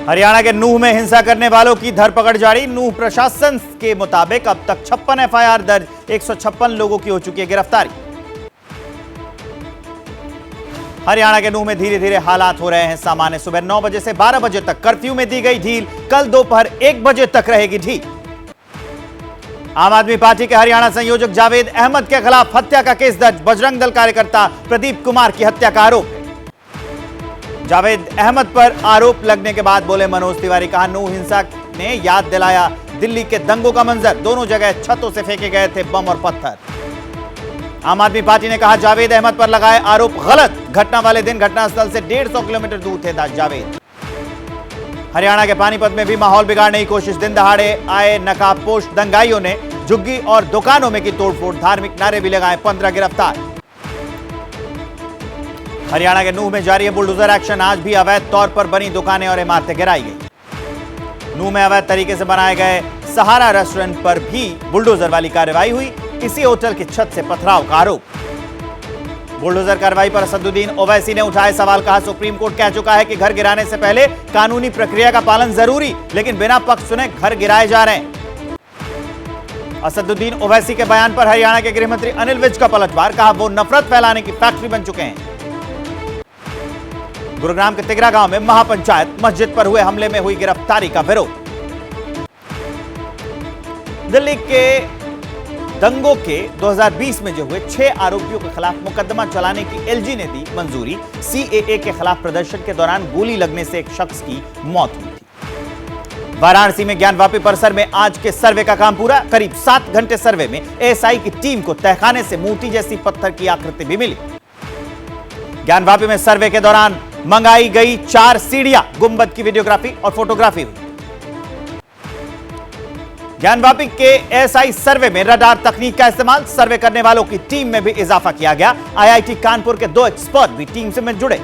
हरियाणा के नूह में हिंसा करने वालों की धरपकड़ जारी। नूह प्रशासन के मुताबिक अब तक 56 एफआईआर दर्ज, 156 लोगों की हो चुकी है गिरफ्तारी। हरियाणा के नूह में धीरे धीरे हालात हो रहे हैं सामान्य। सुबह 9 बजे से 12 बजे तक कर्फ्यू में दी गई ढील, कल दोपहर 1 बजे तक रहेगी ढील। आम आदमी पार्टी के हरियाणा संयोजक जावेद अहमद के खिलाफ हत्या का केस दर्ज। बजरंग दल कार्यकर्ता प्रदीप कुमार की हत्या का आरोप। जावेद अहमद पर आरोप लगने के बाद बोले मनोज तिवारी, कहा नूह हिंसा ने याद दिलाया दिल्ली के दंगों का मंजर। दोनों जगह छतों से फेंके गए थे बम और पत्थर। आम आदमी पार्टी ने कहा जावेद अहमद पर लगाए आरोप गलत। घटना वाले दिन घटनास्थल से 150 किलोमीटर दूर थे जावेद। हरियाणा के पानीपत में भी माहौल बिगाड़ने की कोशिश। दिन दहाड़े आए नकाबपोश दंगाइयों ने झुग्गी और दुकानों में की तोड़फोड़। धार्मिक नारे भी लगाए, 15 गिरफ्तार। हरियाणा के नूह में जारी है बुलडोजर एक्शन। आज भी अवैध तौर पर बनी दुकानें और इमारतें गिराई गई। नूह में अवैध तरीके से बनाए गए सहारा रेस्टोरेंट पर भी बुलडोजर वाली कार्रवाई हुई। इसी होटल की छत से पथराव का आरोप। बुलडोजर कार्रवाई पर असदुद्दीन ओवैसी ने उठाए सवाल। कहा सुप्रीम कोर्ट कह चुका है कि घर गिराने से पहले कानूनी प्रक्रिया का पालन जरूरी, लेकिन बिना पक्ष सुने घर गिराए जा रहे हैं। असदुद्दीन ओवैसी के बयान पर हरियाणा के गृह मंत्री अनिल विज का पलटवार। कहा वो नफरत फैलाने की फैक्ट्री बन चुके हैं। गुरुग्राम के तिगरा गांव में महापंचायत मस्जिद पर हुए हमले में हुई गिरफ्तारी का विरोध। दिल्ली के दंगों के 2020 में जो हुए 6 आरोपियों के खिलाफ मुकदमा चलाने की एलजी ने दी मंजूरी। सीएए के खिलाफ प्रदर्शन के दौरान गोली लगने से एक शख्स की मौत हुई थी। वाराणसी में ज्ञानवापी परिसर में आज के सर्वे का काम पूरा। करीब 7 घंटे सर्वे में एएसआई की टीम को तहखाने से मूर्ति जैसी पत्थर की आकृति भी मिली। ज्ञानवापी में सर्वे के दौरान मंगाई गई 4 सीढ़ियां, गुंबद की वीडियोग्राफी और फोटोग्राफी हुई। ज्ञानवापी के एएसआई सर्वे में रडार तकनीक का इस्तेमाल। सर्वे करने वालों की टीम में भी इजाफा किया गया। आईआईटी कानपुर के 2 एक्सपर्ट भी टीम से में जुड़े।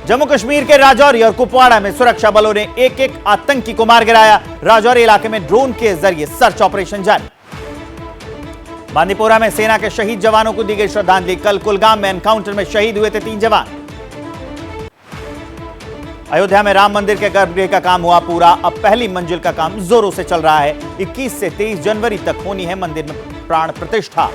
जम्मू कश्मीर के राजौरी और कुपवाड़ा में सुरक्षा बलों ने एक आतंकी को मार गिराया। राजौरी इलाके में ड्रोन के जरिए सर्च ऑपरेशन जारी। बांदीपोरा में सेना के शहीद जवानों को दी गई श्रद्धांजलि। कल कुलगाम में एनकाउंटर में शहीद हुए थे 3 जवान। अयोध्या में राम मंदिर के गर्भगृह का काम हुआ पूरा। अब पहली मंजिल का काम जोरों से चल रहा है। 21 से 23 जनवरी तक होनी है मंदिर में प्राण प्रतिष्ठा।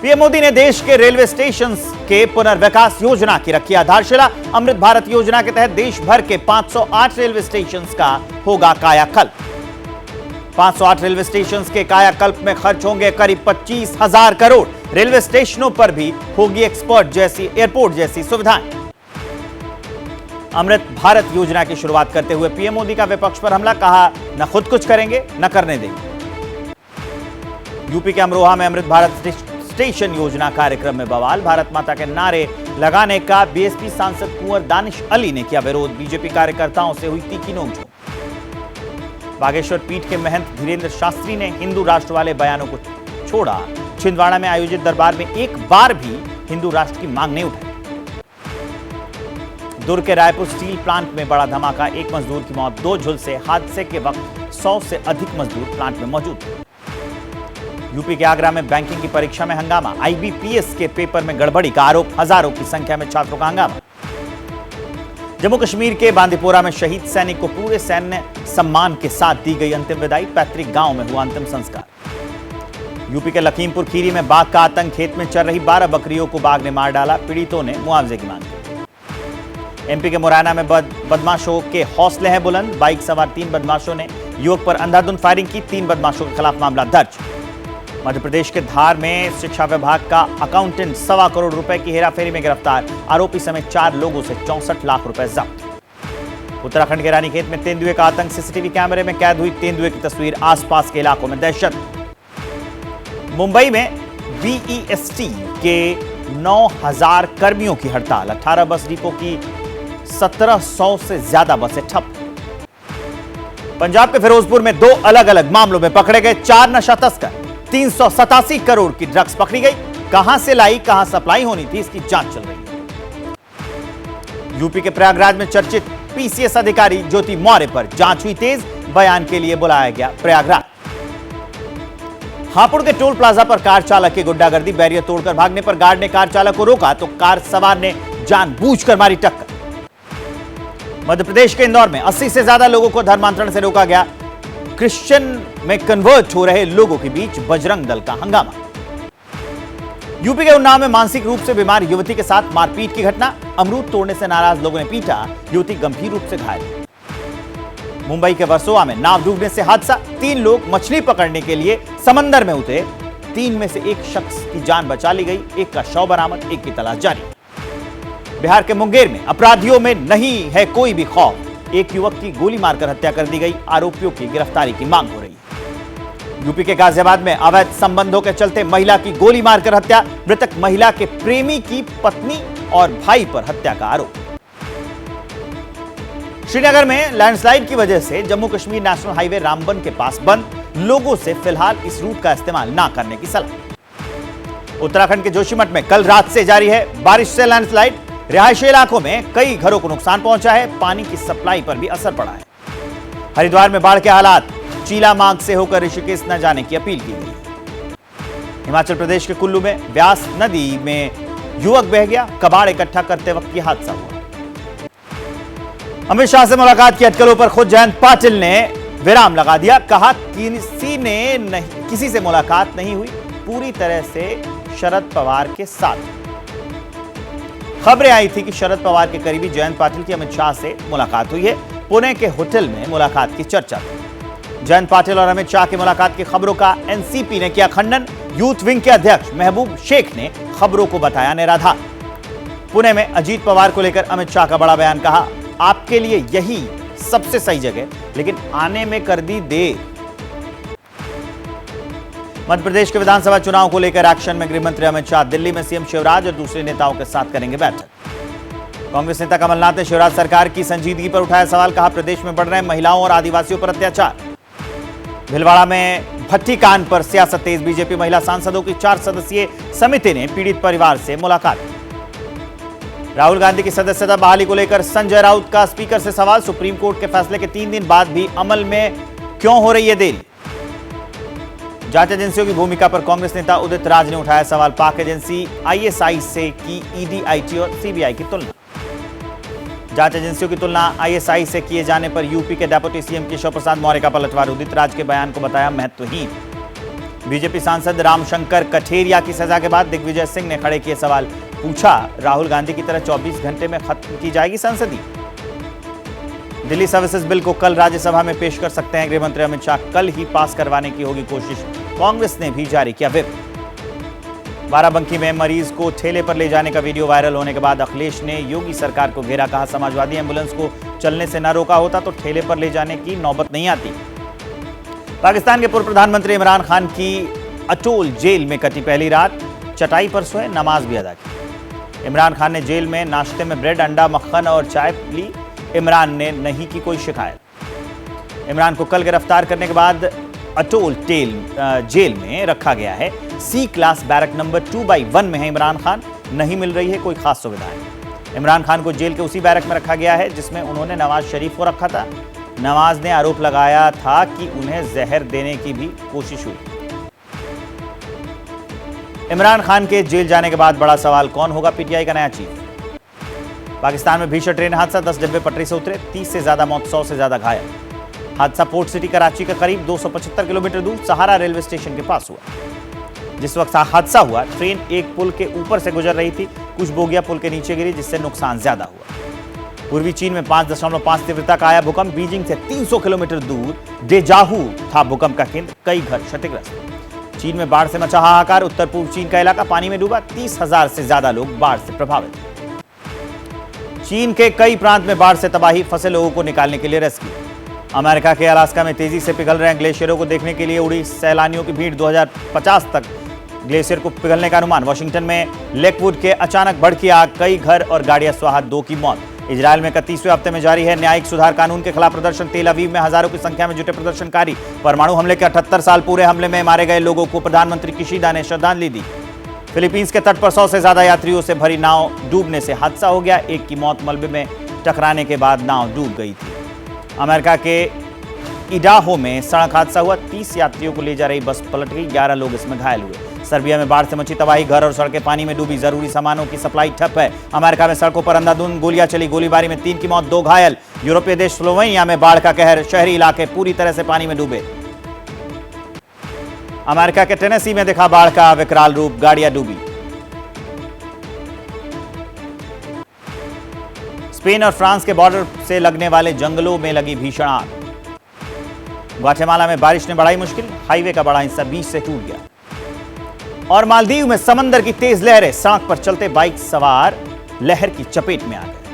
पीएम मोदी ने देश के रेलवे स्टेशन के पुनर्विकास योजना की रखी आधारशिला। अमृत भारत योजना के तहत देश भर के 508 रेलवे स्टेशन का होगा कायाकल्प। 508 रेलवे स्टेशन के कायाकल्प में खर्च होंगे करीब 25,000 करोड़। रेलवे स्टेशनों पर भी होगी एयरपोर्ट जैसी सुविधाएं। अमृत भारत योजना की शुरुआत करते हुए पीएम मोदी का विपक्ष पर हमला। कहा न खुद कुछ करेंगे न करने देंगे। यूपी के अमरोहा में अमृत भारत स्टेशन योजना कार्यक्रम में बवाल। भारत माता के नारे लगाने का बीएसपी सांसद कुंवर दानिश अली ने किया विरोध। बीजेपी कार्यकर्ताओं से हुई तीखी नोकझोंक। बागेश्वर पीठ के महंत धीरेन्द्र शास्त्री ने हिंदू राष्ट्र वाले बयानों को छोड़ा। छिंदवाड़ा में आयोजित दरबार में एक बार भी हिंदू राष्ट्र की मांग नहीं उठाई। दुर्ग के रायपुर स्टील प्लांट में बड़ा धमाका। 1 मजदूर की मौत। 2 झुलसे। हादसे के वक्त 100 से अधिक मजदूर प्लांट में मौजूद थे। यूपी के आगरा में बैंकिंग की परीक्षा में हंगामा। आईबीपीएस के पेपर में गड़बड़ी का आरोप। हजारों की संख्या में छात्रों का हंगामा। जम्मू कश्मीर के बांदीपोरा में शहीद सैनिक को पूरे सैन्य सम्मान के साथ दी गई अंतिम विदाई। पैतृक गांव में हुआ अंतिम संस्कार। यूपी के लखीमपुर खीरी में बाघ का आतंक। खेत में चल रही 12 बकरियों को बाघ ने मार डाला। पीड़ितों ने मुआवजे की मांग की। एमपी के मुरैना में बदमाशों के हौसले हैं बुलंद। बाइक सवार 3 बदमाशों ने युवक पर अंधाधुंध फायरिंग की। 3 बदमाशों के खिलाफ मामला दर्ज। मध्य प्रदेश के धार में शिक्षा विभाग का अकाउंटेंट 1.25 करोड़ रुपए की हेराफेरी में गिरफ्तार। आरोपी समेत 4 लोगों से 64 लाख रुपए जब्त। उत्तराखंड के रानीखेत में तेंदुए का आतंक। सीसीटीवी कैमरे में कैद हुई तेंदुए की तस्वीर। आसपास के इलाकों में दहशत। मुंबई में बीईएसटी के 9,000 कर्मियों की हड़ताल। 18 बस डिपो की 1700 से ज्यादा बसें ठप। पंजाब के फिरोजपुर में 2 अलग अलग मामलों में पकड़े गए 4 नशा तस्कर। 387 करोड़ की ड्रग्स पकड़ी गई। कहां से लाई, कहां सप्लाई होनी थी, इसकी जांच चल रही है। यूपी के प्रयागराज में चर्चित पीसीएस अधिकारी ज्योति मौर्य पर जांच हुई तेज। बयान के लिए बुलाया गया प्रयागराज। हापुड़ के टोल प्लाजा पर कार चालक की गुंडागर्दी। बैरियर तोड़कर भागने पर गार्ड ने कार चालक को रोका तो कार सवार ने जानबूझकर मारी टक्कर। मध्य प्रदेश के इंदौर में 80 से ज्यादा लोगों को धर्मांतरण से रोका गया। क्रिश्चियन में कन्वर्ट हो रहे लोगों के बीच बजरंग दल का हंगामा। यूपी के उन्नाव में मानसिक रूप से बीमार युवती के साथ मारपीट की घटना। अमरूद तोड़ने से नाराज लोगों ने पीटा, युवती गंभीर रूप से घायल। मुंबई के वर्सोवा में नाव डूबने से हादसा। 3 लोग मछली पकड़ने के लिए समंदर में उतरे। 3 में से एक शख्स की जान बचा ली गई, एक का शव बरामद, एक की तलाश जारी। बिहार के मुंगेर में अपराधियों में नहीं है कोई भी खौफ। एक युवक की गोली मारकर हत्या कर दी गई। आरोपियों की गिरफ्तारी की मांग हो रही है। यूपी के गाजियाबाद में अवैध संबंधों के चलते महिला की गोली मारकर हत्या। मृतक महिला के प्रेमी की पत्नी और भाई पर हत्या का आरोप। श्रीनगर में लैंडस्लाइड की वजह से जम्मू कश्मीर नेशनल हाईवे रामबन के पास बंद। लोगों से फिलहाल इस रूट का इस्तेमाल ना करने की सलाह। उत्तराखंड के जोशीमठ में कल रात से जारी है बारिश से लैंडस्लाइड। रिहायशी इलाकों में कई घरों को नुकसान पहुंचा है। पानी की सप्लाई पर भी असर पड़ा है। हरिद्वार में बाढ़ के हालात। चीला मार्ग से होकर ऋषिकेश न जाने की अपील की गई। हिमाचल प्रदेश के कुल्लू में ब्यास नदी में युवक बह गया। कबाड़ इकट्ठा करते वक्त यह हादसा हुआ। अमित शाह से मुलाकात की अटकलों पर खुद जयंत पाटिल ने विराम लगा दिया। कहा किसी से मुलाकात नहीं हुई, पूरी तरह से शरद पवार के साथ। खबरें आई थी कि शरद पवार के करीबी जयंत पाटिल की अमित शाह से मुलाकात हुई है। पुणे के होटल में मुलाकात की चर्चा थी। जयंत पाटिल और अमित शाह की मुलाकात की खबरों का एनसीपी ने किया खंडन। यूथ विंग के अध्यक्ष महबूब शेख ने खबरों को बताया निराधार। पुणे में अजीत पवार को लेकर अमित शाह का बड़ा बयान। कहा, आपके लिए यही सबसे सही जगह, लेकिन आने में कर दी देर। मध्य प्रदेश के विधानसभा चुनाव को लेकर एक्शन में गृहमंत्री अमित शाह। दिल्ली में सीएम शिवराज और दूसरे नेताओं के साथ करेंगे बैठक। कांग्रेस नेता कमलनाथ ने शिवराज सरकार की संजीदगी पर उठाया सवाल। कहा, प्रदेश में बढ़ रहे महिलाओं और आदिवासियों पर अत्याचार। भिलवाड़ा में भट्टी कांड पर सियासत तेज। बीजेपी महिला सांसदों की 4 सदस्यीय समिति ने पीड़ित परिवार से मुलाकात की। राहुल गांधी की सदस्यता बहाली को लेकर संजय राउत का स्पीकर से सवाल। सुप्रीम कोर्ट के फैसले के 3 दिन बाद भी अमल में क्यों हो रही है देरी? जांच एजेंसियों की भूमिका पर कांग्रेस नेता उदित राज ने उठाया सवाल। पाक एजेंसी आईएसआई से की ईडी, आईटी और सीबीआई की तुलना। जांच एजेंसियों की तुलना आईएसआई से किए जाने पर यूपी के डेप्यूटी सीएम केशव प्रसाद मौर्य का पलटवार। उदित राज के बयान को बताया महत्वहीन। बीजेपी सांसद रामशंकर कठेरिया की सजा के बाद दिग्विजय सिंह ने खड़े किए सवाल। पूछा, राहुल गांधी की तरह 24 घंटे में खत्म की जाएगी संसदीय? दिल्ली सर्विसेज बिल को कल राज्यसभा में पेश कर सकते हैं गृहमंत्री अमित शाह। कल ही पास करवाने की होगी कोशिश। कांग्रेस ने भी जारी किया व्हिप। बाराबंकी में मरीज को ठेले पर ले जाने का वीडियो वायरल होने के बाद अखिलेश ने योगी सरकार को घेरा। कहा, समाजवादी एम्बुलेंस को चलने से न रोका होता तो ठेले पर ले जाने की नौबत नहीं आती। पाकिस्तान के पूर्व प्रधानमंत्री इमरान खान की अटोल जेल में कटी पहली रात। चटाई पर सोए, नमाज भी अदा की। इमरान खान ने जेल में नाश्ते में ब्रेड, अंडा, मक्खन और चाय ली। इमरान ने नहीं की कोई शिकायत। इमरान को कल गिरफ्तार करने के बाद अटोल जेल में रखा गया है। सी क्लास बैरक नंबर 2/1 में है इमरान खान। नहीं मिल रही है कोई खास सुविधाएं। इमरान खान को जेल के उसी बैरक में रखा गया है जिसमें उन्होंने नवाज शरीफ को रखा था। नवाज ने आरोप लगाया था कि उन्हें जहर देने की भी कोशिश हुई। इमरान खान के जेल जाने के बाद बड़ा सवाल, कौन होगा पीटीआई का नया चीफ? पाकिस्तान में भीषण ट्रेन हादसा। 10 डिब्बे पटरी से उतरे। 30 से ज्यादा मौत, 100 से ज्यादा घायल। हादसा पोर्ट सिटी कराची के करीब 275 किलोमीटर दूर सहारा रेलवे स्टेशन के पास हुआ। जिस वक्त हादसा हुआ, ट्रेन एक पुल के ऊपर से गुजर रही थी। कुछ बोगियां पुल के नीचे गिरी, जिससे नुकसान ज्यादा हुआ। पूर्वी चीन में 5.5 तीव्रता का आया भूकंप। बीजिंग से 300 किलोमीटर दूर डेजाहू था भूकंप का केंद्र। कई घर क्षतिग्रस्त। चीन में बाढ़ से मचा हाहाकार। उत्तर पूर्व चीन का इलाका पानी में डूबा। 30,000 से ज्यादा लोग बाढ़ से प्रभावित। चीन के कई प्रांत में बाढ़ से तबाही। फंसे लोगों को निकालने के लिए रेस्क्यू। अमेरिका के अलास्का में तेजी से पिघल रहे ग्लेशियरों को देखने के लिए उड़ी सैलानियों की भीड़। 2050 तक ग्लेशियर को पिघलने का अनुमान। वॉशिंगटन में लेकवुड के अचानक भड़की आग। कई घर और गाड़ियां स्वाहा, 2 की मौत। इजरायल में 31वें हफ्ते में जारी है न्यायिक सुधार कानून के खिलाफ प्रदर्शन। तेल अवीव में हजारों की संख्या में जुटे प्रदर्शनकारी। परमाणु हमले के 78 साल पूरे। हमले में मारे गए लोगों को प्रधानमंत्री किशिदा ने श्रद्धांजलि दी। फिलीपींस के तट पर 100 से ज्यादा यात्रियों से भरी नाव डूबने से हादसा हो गया। 1 की मौत। मलबे में टकराने के बाद नाव डूब गई थी। अमेरिका के इडाहो में सड़क हादसा हुआ। 30 यात्रियों को ले जा रही बस पलट गई। 11 लोग इसमें घायल हुए। सर्बिया में बाढ़ से मची तबाही, घर और सड़कें पानी में डूबी, जरूरी सामानों की सप्लाई ठप है। अमेरिका में सड़कों पर अंधाधुंध गोलियां चली, गोलीबारी में 3 की मौत, 2 घायल। यूरोपीय देश स्लोवेनिया में बाढ़ का कहर, शहरी इलाके पूरी तरह से पानी में डूबे। अमेरिका के टेनेसी में दिखा बाढ़ का विकराल रूप, गाड़ियां डूबी। स्पेन और फ्रांस के बॉर्डर से लगने वाले जंगलों में लगी भीषण आग। ग्वाटेमाला में बारिश ने बढ़ाई मुश्किल, हाईवे का बड़ा हिस्सा बीच से टूट गया। और मालदीव में समंदर की तेज लहरें, सड़क पर चलते बाइक सवार लहर की चपेट में आ गए।